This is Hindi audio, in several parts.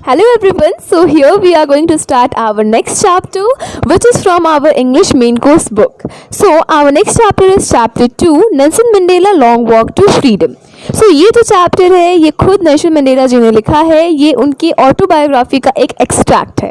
Hello everyone, so here we are going to start our next chapter, which is from our English main course book. So our next chapter is chapter 2, Nelson Mandela Long Walk to Freedom. ये जो चैप्टर है ये खुद नेल्सन मंडेला जी ने लिखा है, ये उनकी ऑटोबायोग्राफी का एक एक्सट्रैक्ट है।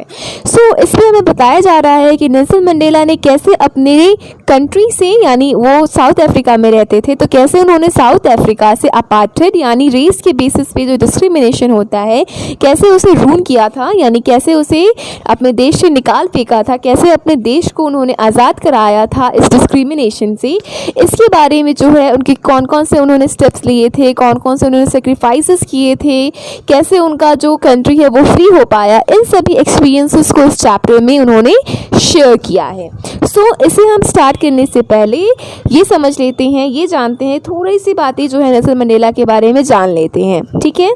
इसमें हमें बताया जा रहा है कि नेल्सन मंडेला ने कैसे अपने कंट्री से, यानी वो साउथ अफ्रीका में रहते थे, तो कैसे उन्होंने साउथ अफ्रीका से अपार्थाइड यानी रेस के बेसिस पे जो डिस्क्रिमिनेशन होता है, कैसे उसे रून किया था, यानी कैसे उसे अपने देश से निकाल फेंका था, कैसे अपने देश को उन्होंने आज़ाद कराया था इस डिस्क्रिमिनेशन से। इसके बारे में जो है उनके कौन कौन से उन्होंने स्टेप्स लिए थे, कौन कौन से उन्होंने सेक्रीफाइसेस किए थे, कैसे उनका जो कंट्री है वो फ्री हो पाया, इन सभी एक्सपीरियंसेस को इस चैप्टर में उन्होंने शेयर किया है। इसे हम स्टार्ट करने से पहले ये समझ लेते हैं, ये जानते हैं, थोड़ी सी बातें जो है नेल्सन मंडेला के बारे में जान लेते हैं, ठीक है।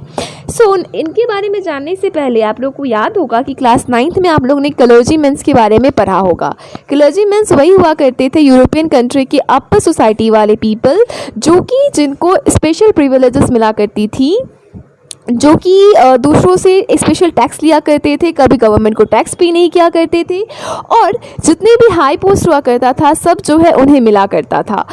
इनके बारे में जानने से पहले आप लोग को याद होगा कि क्लास 9th में आप लोग ने क्लर्जीमेंस के बारे में पढ़ा होगा। क्लर्जीमेंस वही हुआ करते थे यूरोपियन कंट्री के अपर सोसाइटी वाले पीपल, जो कि जिनको स्पेशल प्रिविलेजेस मिला करती थी, जो कि दूसरों से स्पेशल टैक्स लिया करते थे, कभी गवर्नमेंट को टैक्स पे नहीं किया करते थे, और जितने भी हाई पोस्ट हुआ करता था सब जो है उन्हें मिला करता था।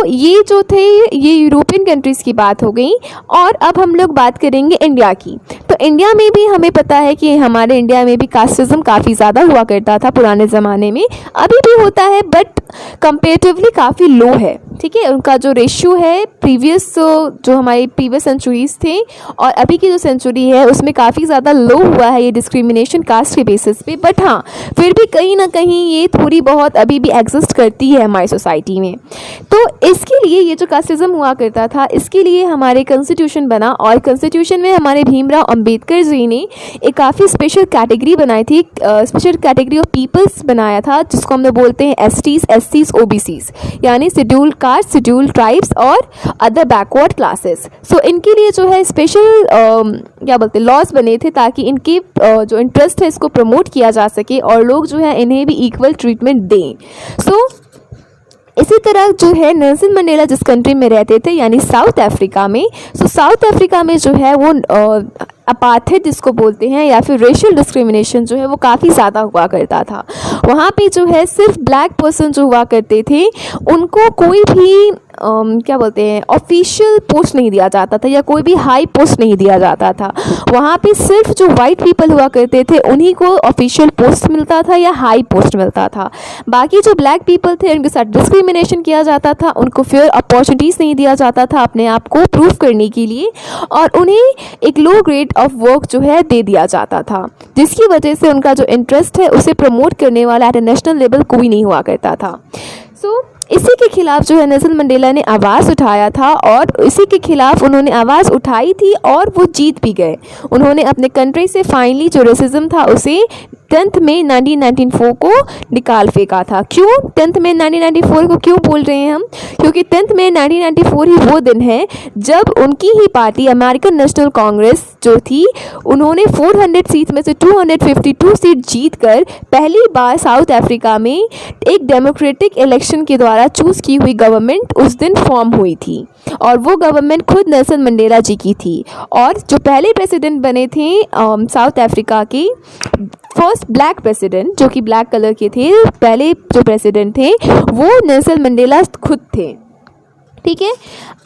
ये जो थे ये यूरोपियन कंट्रीज़ की बात हो गई। और अब हम लोग बात करेंगे इंडिया की। तो इंडिया में भी हमें पता है कि हमारे इंडिया में भी कास्टिज़म काफ़ी ज़्यादा हुआ करता था पुराने ज़माने में, अभी भी होता है बट कंपेरेटिवली काफ़ी लो है, ठीक है। उनका जो रेशियो है प्रीवियस जो हमारी प्रीवियस सेंचुरीज़ थे और अभी की जो सेंचुरी है उसमें काफ़ी ज़्यादा लो हुआ है ये डिस्क्रिमिनेशन कास्ट के बेसिस पे, बट हाँ फिर भी कहीं ना कहीं ये थोड़ी बहुत अभी भी एग्जिस्ट करती है हमारी सोसाइटी में। तो इसके लिए ये जो कास्टिज़म हुआ करता था, इसके लिए हमारे कॉन्स्टिट्यूशन बना, और कॉन्स्टिट्यूशन में हमारे भीमराव अंबेडकर जी ने एक काफ़ी स्पेशल कैटेगरी बनाई थी, स्पेशल कैटेगरी ऑफ पीपल्स बनाया था, जिसको हम लोग बोलते हैं एसटीज़, एससीज़, ओबीसीज़, यानी शेड्यूल्ड कास्ट, शेड्यूल्ड ट्राइब्स और अदर बैकवर्ड क्लासेस। इनके लिए जो है स्पेशल क्या बोलते हैं लॉज बने थे, ताकि इनके जो इंटरेस्ट है इसको प्रमोट किया जा सके और लोग जो है इन्हें भी इक्वल ट्रीटमेंट दें। इसी तरह जो है नेल्सन मंडेला जिस कंट्री में रहते थे यानी साउथ अफ्रीका में, साउथ अफ्रीका में जो है वो अपार्थाइड जिसको बोलते हैं या फिर रेशियल डिस्क्रिमिनेशन जो है वो काफ़ी ज़्यादा हुआ करता था। वहाँ पे जो है सिर्फ ब्लैक पर्सन जो हुआ करते थे उनको कोई भी क्या बोलते हैं ऑफिशियल पोस्ट नहीं दिया जाता था, या कोई भी हाई पोस्ट नहीं दिया जाता था। वहाँ पे सिर्फ जो वाइट पीपल हुआ करते थे उन्हीं को ऑफिशियल पोस्ट मिलता था या हाई पोस्ट मिलता था। बाकी जो ब्लैक पीपल थे उनके साथ डिस्क्रिमिनेशन किया जाता था, उनको फेयर अपॉर्चुनिटीज़ नहीं दिया जाता था अपने आप को प्रूव करने के लिए, और उन्हें एक लो ग्रेड ऑफ वर्क जो है दे दिया जाता था, जिसकी वजह से उनका जो इंटरेस्ट है उसे प्रमोट करने वाला एट ए नेशनल लेवल कोई नहीं हुआ करता था। इसी के खिलाफ जो है नेल्सन मंडेला ने आवाज़ उठाया था, और इसी के खिलाफ उन्होंने आवाज़ उठाई थी और वो जीत भी गए। उन्होंने अपने कंट्री से फाइनली जो रेसिज्म था उसे 10 मई 1994 को निकाल फेंका था। क्यों 10 मई 1994 को क्यों बोल रहे हैं हम? क्योंकि 10 मई 1994 ही वो दिन है जब उनकी ही पार्टी अमेरिकन नेशनल कांग्रेस जो थी, उन्होंने 400 सीट में से 252 सीट जीतकर पहली बार साउथ अफ्रीका में एक डेमोक्रेटिक इलेक्शन के द्वारा चूज़ की हुई गवर्नमेंट उस दिन फॉर्म हुई थी, और वो गवर्नमेंट खुद नेल्सन मंडेला जी की थी। और जो पहले प्रेसिडेंट बने थे साउथ अफ्रीका के फर्स्ट ब्लैक प्रेसिडेंट, जो कि ब्लैक कलर के थे, पहले जो प्रेसिडेंट थे वो नेल्सन मंडेला खुद थे, ठीक है।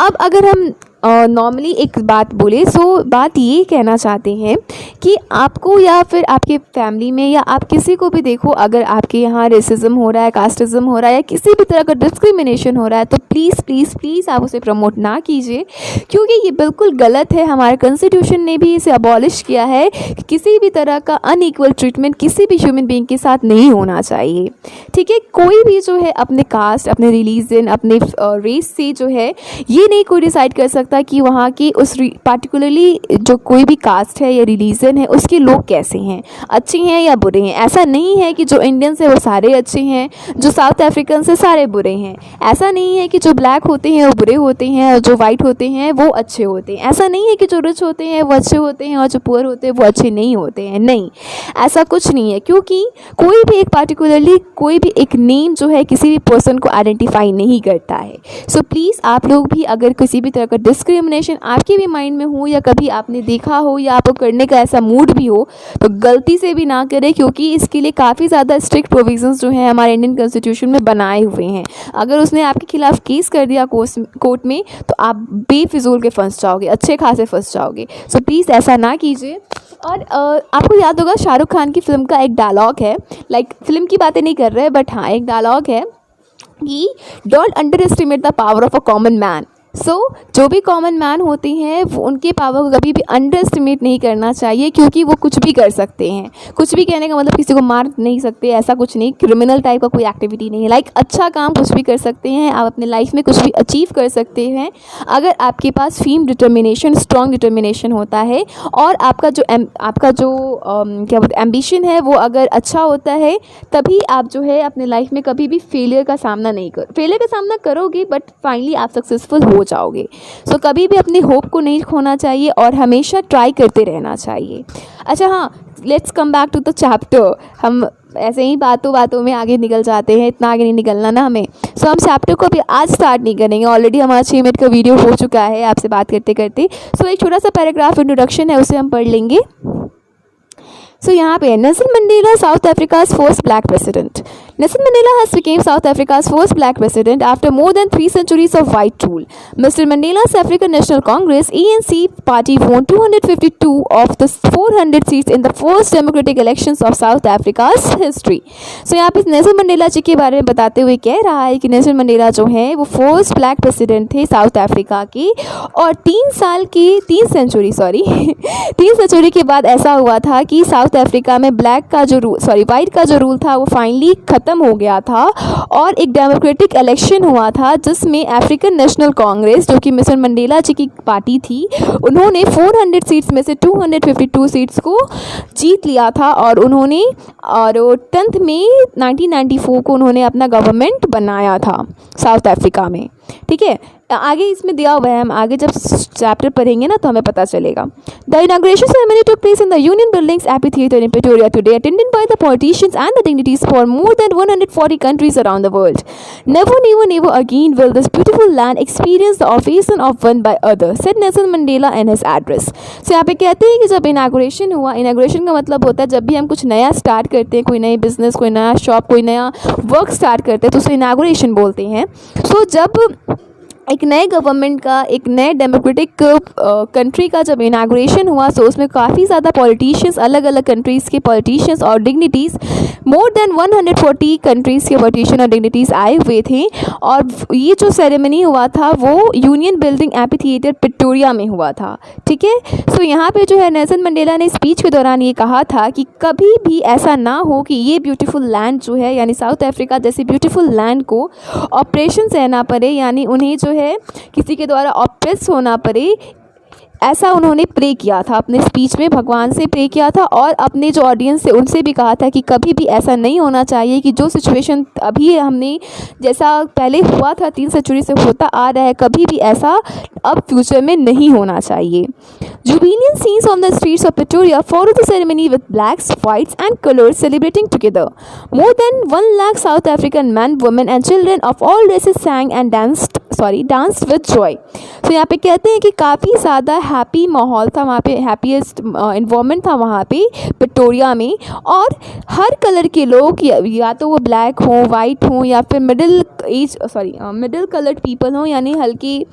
अब अगर हम नॉर्मली एक बात बोले, बात ये कहना चाहते हैं कि आपको या फिर आपके फैमिली में या आप किसी को भी देखो, अगर आपके यहाँ रेसिज्म हो रहा है, कास्टिज्म हो रहा है, या किसी भी तरह का डिस्क्रिमिनेशन हो रहा है, तो प्लीज़ प्लीज़ प्लीज़ आप उसे प्रमोट ना कीजिए, क्योंकि ये बिल्कुल गलत है। हमारे कॉन्स्टिट्यूशन ने भी इसे अबॉलिश किया है कि किसी भी तरह का अनइक्वल ट्रीटमेंट किसी भी ह्यूमन बीइंग के साथ नहीं होना चाहिए, ठीक है। कोई भी जो है अपने कास्ट, अपने रिलीजन, अपने रेस से जो है ये नहीं कोई डिसाइड कर सकता कि वहाँ की उस पार्टिकुलरली जो कोई भी कास्ट है या रिलीजन है उसके लोग कैसे हैं, अच्छे हैं या बुरे हैं। ऐसा नहीं है कि जो इंडियंस है वो सारे अच्छे हैं, जो साउथ अफ्रीकन से सारे बुरे हैं। ऐसा नहीं है कि जो ब्लैक होते हैं वो बुरे होते हैं और जो वाइट होते हैं वो अच्छे होते हैं। ऐसा नहीं है कि जो रिच होते हैं वो अच्छे होते हैं और जो पुअर होते हैं वो अच्छे नहीं होते हैं। नहीं, ऐसा कुछ नहीं है, क्योंकि कोई भी एक पार्टिकुलरली कोई भी एक नेम जो है किसी भी पर्सन को आइडेंटिफाई नहीं करता है। प्लीज़ आप लोग भी अगर किसी भी तरह का डिस्क्रिमिनेशन आपके भी माइंड में हो या कभी आपने देखा हो या आपको करने का ऐसा मूड भी हो तो गलती से भी ना करें, क्योंकि इसके लिए काफ़ी ज़्यादा स्ट्रिक्ट प्रोविजंस जो है हमारे इंडियन कॉन्स्टिट्यूशन में बनाए हुए हैं। अगर उसने आपके खिलाफ़ केस कर दिया कोर्ट में तो आप बेफिजूल के फंस जाओगे, अच्छे खासे फंस जाओगे। सो प्लीज़ ऐसा ना कीजिए। और आपको याद होगा शाहरुख खान की फ़िल्म का एक डायलॉग है, लाइक फ़िल्म की बातें नहीं कर रहे बट हाँ एक डायलॉग है कि don't under estimate the power of a common man. जो भी कॉमन मैन होते हैं वो उनके पावर को कभी भी अंडर एस्टिमेट नहीं करना चाहिए, क्योंकि वो कुछ भी कर सकते हैं। कुछ भी कहने का मतलब किसी को मार नहीं सकते, ऐसा कुछ नहीं, क्रिमिनल टाइप का कोई एक्टिविटी नहीं है। लाइक अच्छा काम कुछ भी कर सकते हैं, आप अपने लाइफ में कुछ भी अचीव कर सकते हैं अगर आपके पास फीम डिटर्मिनेशन, स्ट्रॉन्ग डिटर्मिनेशन होता है और आपका जो क्या बोलते एम्बिशन है वो अगर अच्छा होता है, तभी आप जो है अपने लाइफ में कभी भी फेलियर का सामना करोगे बट फाइनली आप सक्सेसफुल हो जाओगे। सो कभी भी अपनी होप को नहीं खोना चाहिए और हमेशा ट्राई करते रहना चाहिए। अच्छा हाँ, let's come back to the chapter. हम ऐसे ही बातों में आगे निकल जाते हैं, इतना आगे नहीं निकलना ना हमें। सो हम चैप्टर को अभी आज स्टार्ट नहीं करेंगे, ऑलरेडी हमारा 6 मिनट का वीडियो हो चुका है आपसे बात करते करते। सो एक छोटा सा पैराग्राफ इंट्रोडक्शन है, उसे हम पढ़ लेंगे। सो यहाँ पे Nelson Mandela, South Africa's first black president. Nelson Mandela has become South Africa's first black president after more than 3 centuries of white rule. Mr. Mandela's African National Congress (ANC) party won 252 of the 400 seats in the first democratic elections of South Africa's history. So यहाँ पे नेल्सन मंडेला जी के बारे में बताते हुए कह रहा है कि नेल्सन मंडेला जो है वो फर्स्ट ब्लैक प्रेसिडेंट थे साउथ अफ्रीका के, और 3 सेंचुरी के बाद ऐसा हुआ था कि साउथ अफ्रीका में वाइट का जो रूल था वो फाइनली ख़त्म हो गया था और एक डेमोक्रेटिक इलेक्शन हुआ था जिसमें अफ्रीकन नेशनल कांग्रेस, जो कि मिस्टर मंडेला जी की पार्टी थी, उन्होंने 400 सीट्स में से 252 सीट्स को जीत लिया था और 10 मई 1994 को उन्होंने अपना गवर्नमेंट बनाया था साउथ अफ्रीका में। ठीक है, आगे इसमें दिया हुआ है, हम आगे जब चैप्टर पढ़ेंगे ना तो हमें पता चलेगा। The inauguration ceremony took place in the union buildings amphitheatre in Pretoria today, attended by the politicians and the dignities for more than 140 countries around the world. Never again will this beautiful land experience the offense of one by other, said Nelson Mandela in his address. So यहाँ पे कहते हैं कि जब इनाग्रेशन हुआ, इनाग्रेशन का मतलब होता है जब भी हम कुछ नया स्टार्ट करते हैं, कोई नई बिजनेस, कोई नया शॉप, कोई नया वर्क स्टार्ट करते हैं तो उसे इनाग्रेशन बोलते हैं। सो जब एक नए गवर्नमेंट का, एक नए डेमोक्रेटिक कंट्री का जब इनाग्रेशन हुआ तो उसमें काफ़ी ज़्यादा पॉलिटिशियंस, अलग अलग कंट्रीज़ के पॉलिटिशियंस और डिग्निटीज़, मोर देन 140 कंट्रीज़ के पॉलिटिशियन और डिग्निटीज़ आए हुए थे। और ये जो सेरेमनी हुआ था वो यूनियन बिल्डिंग एम्फीथिएटर प्रिटोरिया में हुआ था। ठीक है, सो यहाँ पे जो है नेल्सन मंडेला ने स्पीच के दौरान ये कहा था कि कभी भी ऐसा ना हो कि ये ब्यूटीफुल लैंड जो है, यानी साउथ अफ्रीका जैसे ब्यूटीफुल लैंड को ऑपरेशन सहना पड़े, यानी उन्हें जो है किसी के द्वारा ऑप्रेस होना पड़े। ऐसा उन्होंने प्रे किया था, अपने स्पीच में भगवान से प्रे किया था और अपने जो ऑडियंस से उनसे भी कहा था कि कभी भी ऐसा नहीं होना चाहिए कि जो सिचुएशन अभी हमने जैसा पहले हुआ था 3 सेंचुरी से होता आ रहा है, कभी भी ऐसा अब फ्यूचर में नहीं होना चाहिए। Jubilean scenes on the streets of Pretoria followed the ceremony with blacks, whites and colors celebrating together. More than 1 lakh South African men, women and children of all races sang and danced with joy. So यहाँ पे कहते हैं कि काफ़ी ज़्यादा हैप्पी माहौल था वहाँ पे, हैप्पीएस्ट इन्वायरमेंट था वहाँ पे प्रिटोरिया में, और हर कलर के लोग, या तो वो ब्लैक हो, वाइट हो या फिर मिडिल कलर्ड पीपल हो, यानी हल्की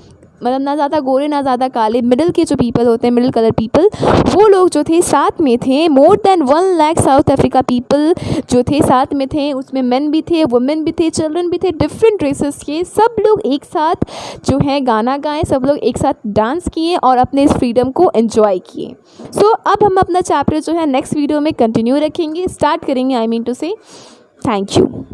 मतलब ना ज़्यादा गोरे ना ज़्यादा काले, मिडिल के जो पीपल होते हैं, मिडिल कलर पीपल, वो लोग जो थे साथ में थे। More than 1 lakh south Africa people जो थे साथ में थे, उसमें मेन भी थे, वुमेन भी थे, चिल्ड्रन भी थे, डिफरेंट रेसेस के सब लोग एक साथ जो है गाना गाएं, सब लोग एक साथ डांस किए और अपने इस फ्रीडम को एंजॉय किए। सो अब हम अपना चैप्टर जो है नेक्स्ट वीडियो में कंटिन्यू रखेंगे, स्टार्ट करेंगे, आई मीन टू से। Thank you.